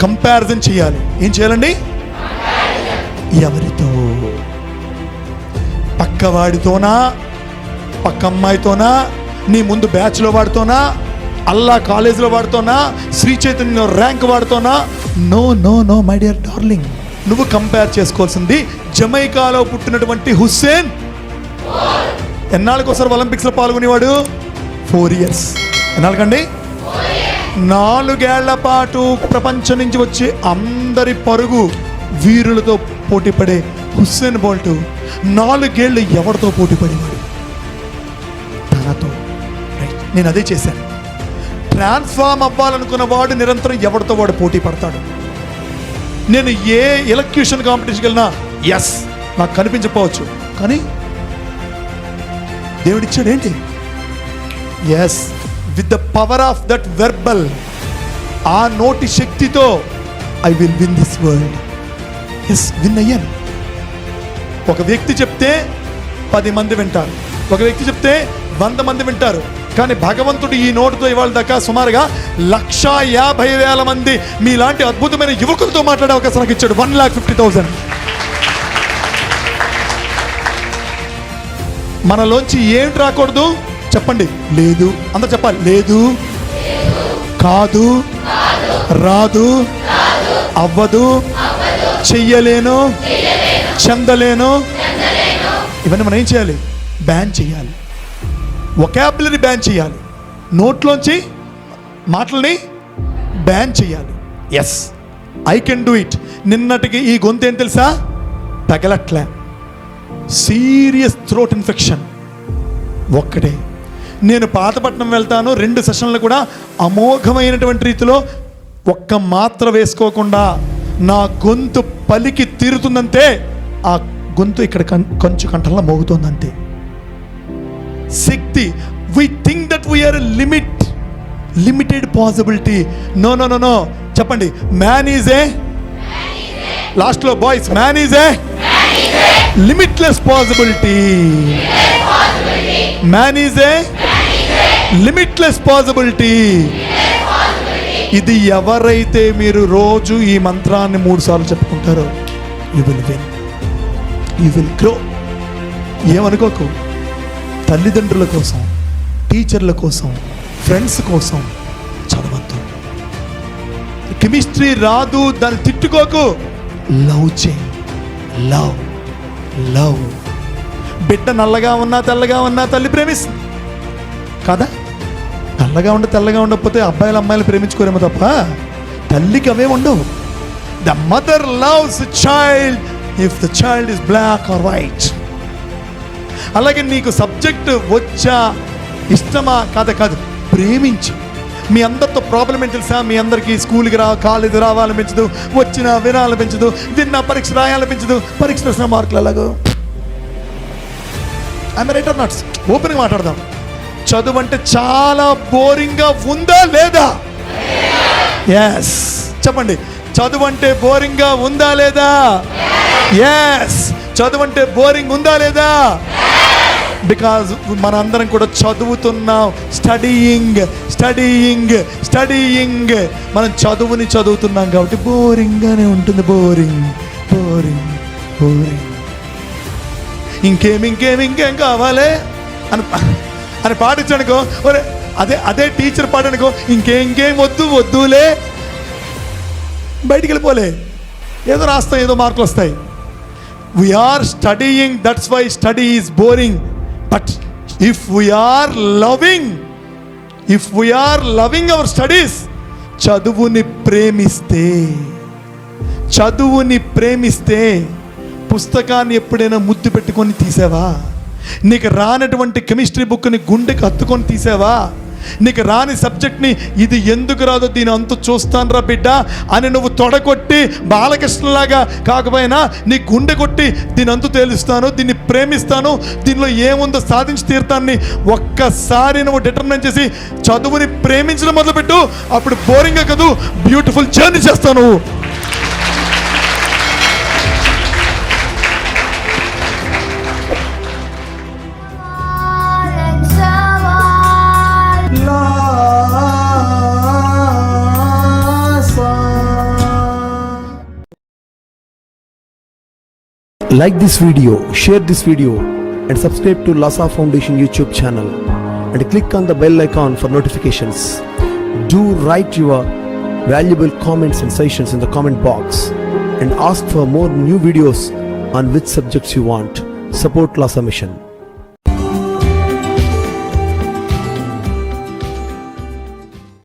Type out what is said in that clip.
Comparison చేయాలి. ఏం చేయాలండి? ఎవరితో? పక్కవాడితోనా, పక్క అమ్మాయితోనా, నీ ముందు బ్యాచ్లో వాడితోనా, అల్లా కాలేజీలో వాడితోనా, శ్రీ చైతన్య ర్యాంక్ వాడితోనా? No no no my dear darling, నువ్వు కంపేర్ చేసుకోవాల్సింది జమైకాలో పుట్టినటువంటి హుస్సేన్. ఎన్నాళ్ళకోసారి ఒలింపిక్స్లో పాల్గొనేవాడు? 4 years. ఎన్నాళ్ళకండి? 4 ఏళ్ల పాటు ప్రపంచం నుంచి వచ్చి అందరి పరుగు వీరులతో పోటీపడే హుస్సేన్ బోల్ట్ 4 ఏళ్ళు ఎవరితో పోటీపడేవాడు? తనతో. నేను అదే చేశాను. ట్రాన్స్ఫార్మ్ అవ్వాలనుకున్న వాడు నిరంతరం ఎవరితో వాడు పోటీ పడతాడు. నేను ఏ ఎలక్యూషన్ కాంపిటీషన్కి వెళ్ళినా ఎస్ నాకు కనిపించకపోవచ్చు, కానీ దేవుడిచ్చాడు ఏంటి? Yes, with the power of that verbal, ఆ నోటి శక్తితో I will win this world. Yes, win అయ్యాను. ఒక వ్యక్తి చెప్తే 10 మంది వింటారు, ఒక వ్యక్తి చెప్తే 100 మంది వింటారు, కానీ భగవంతుడు ఈ నోటుతో ఇవాళ దాకా సుమారుగా 1,50,000 మంది మీలాంటి అద్భుతమైన యువకులతో మాట్లాడే అవకాశం నాకు ఇచ్చాడు. 1,50,000. మనలోంచి ఏంటి రాకూడదు చెప్పండి? లేదు. అందరూ చెప్పాలి. లేదు, కాదు, రాదు, అవ్వదు, చెయ్యలేను, చెందలేను. ఇవన్నీ మనం ఏం చేయాలి? బ్యాన్ చేయాలి. వొకాబులరీ బ్యాన్ చేయాలి. నోట్లోంచి మాటల్ని బ్యాన్ చేయాలి. Yes, I can do it. నిన్నటికి ఈ గొంతు ఏం తెలుసా? తగలట్లే. Serious throat infection. ఒక్కటే. నేను పాతపట్నం వెళ్తాను, 2 సెషన్లు కూడా అమోఘమైనటువంటి రీతిలో ఒక్క మాత్ర వేసుకోకుండా నా గొంతు పలికి తీరుతుందంటే ఆ గొంతు ఇక్కడ కొంచెం కంఠంలో మోగుతుందంతే. శక్తి. We think that we are limited possibility. No no no no. చెప్పండి. మ్యాన్ ఈజ్ ఏ, లాస్ట్లో boys, man is a limitless possibility. Man is a limitless possibility. ఇది ఎవరైతే మీరు రోజు ఈ మంత్రాన్ని 3 సార్లు చెప్పుకుంటారో you will win, you will grow. ఏమనుకోకు. తల్లిదండ్రుల కోసం, టీచర్ల కోసం, ఫ్రెండ్స్ కోసం చదవద్దు. కెమిస్ట్రీ రాదు దాన్ని తిట్టుకోకు. లవ్ చేయి. Love love. బిడ్డ నల్లగా ఉన్నా తెల్లగా ఉన్నా తల్లి ప్రేమిస్తుంది కదా? నల్లగా ఉండి తెల్లగా ఉండకపోతే అబ్బాయిలు అమ్మాయిలు ప్రేమించుకోరేమో తప్ప తల్లికి అవే ఉండవు. The mother loves child if the child is black or white. అలాగే నీకు సబ్జెక్ట్ వచ్చా, ఇష్టమా కాదు, ప్రేమించు. మీ అందరితో ప్రాబ్లం ఏంటి తెలుసా? మీ అందరికీ స్కూల్కి కాలేజీ రావాలనిపించదు, వచ్చినా వినాలనిపించదు, విన్నా పరీక్ష రాయాలనిపించదు, పరీక్ష రాసిన మార్కులు ఎలాగో. I'm right are not? ఓపెన్గా మాట్లాడదాం. చదువు అంటే చాలా బోరింగ్గా ఉందా లేదా? ఎస్, చెప్పండి. చదువు అంటే బోరింగ్గా ఉందా లేదా? ఎస్, చదువు అంటే బోరింగ్ ఉందా లేదా? బికాజ్ మనందరం కూడా చదువుతున్నాం. స్టడీయింగ్. మనం చదువుని చదువుతున్నాం కాబట్టి బోరింగ్గానే ఉంటుంది. బోరింగ్. ఇంకేం కావాలి అని పాటించనుకో. అదే టీచర్ పాడనుకో, ఇంకేం వద్దులే, బయటికి వెళ్ళిపోలే. ఏదో రాస్తాం, ఏదో మార్కులు వస్తాయి. We are studying, that's why study is boring. But if we are loving our studies, చదువుని ప్రేమిస్తే పుస్తకాన్ని ఎప్పుడైనా ముద్దు పెట్టుకొని తీసావా? నీకు రానటువంటి కెమిస్ట్రీ బుక్ని గుండెకి హత్తుకొని తీసావా? నీకు రాని సబ్జెక్ట్ని ఇది ఎందుకు రాదో దీని అంతు చూస్తాను రా బిడ్డ అని నువ్వు తొడగొట్టి బాలకృష్ణలాగా కాకపోయినా నీ గుండె కొట్టి దీని అంతు తేలుస్తాను, దీన్ని ప్రేమిస్తాను, దీనిలో ఏముందో సాధించి తీరుతాన్ని ఒక్కసారి నువ్వు డిటర్మినేట్ చేసి చదువుని ప్రేమించడం మొదలుపెట్టు. అప్పుడు బోరింగ్గా కాదు, బ్యూటిఫుల్ జర్నీ చేస్తాను. Like this video, share this video and subscribe to Lhasa Foundation YouTube channel and click on the bell icon for notifications. Do write your valuable comments and suggestions in the comment box and ask for more new videos on which subjects you want. Support Lhasa Mission.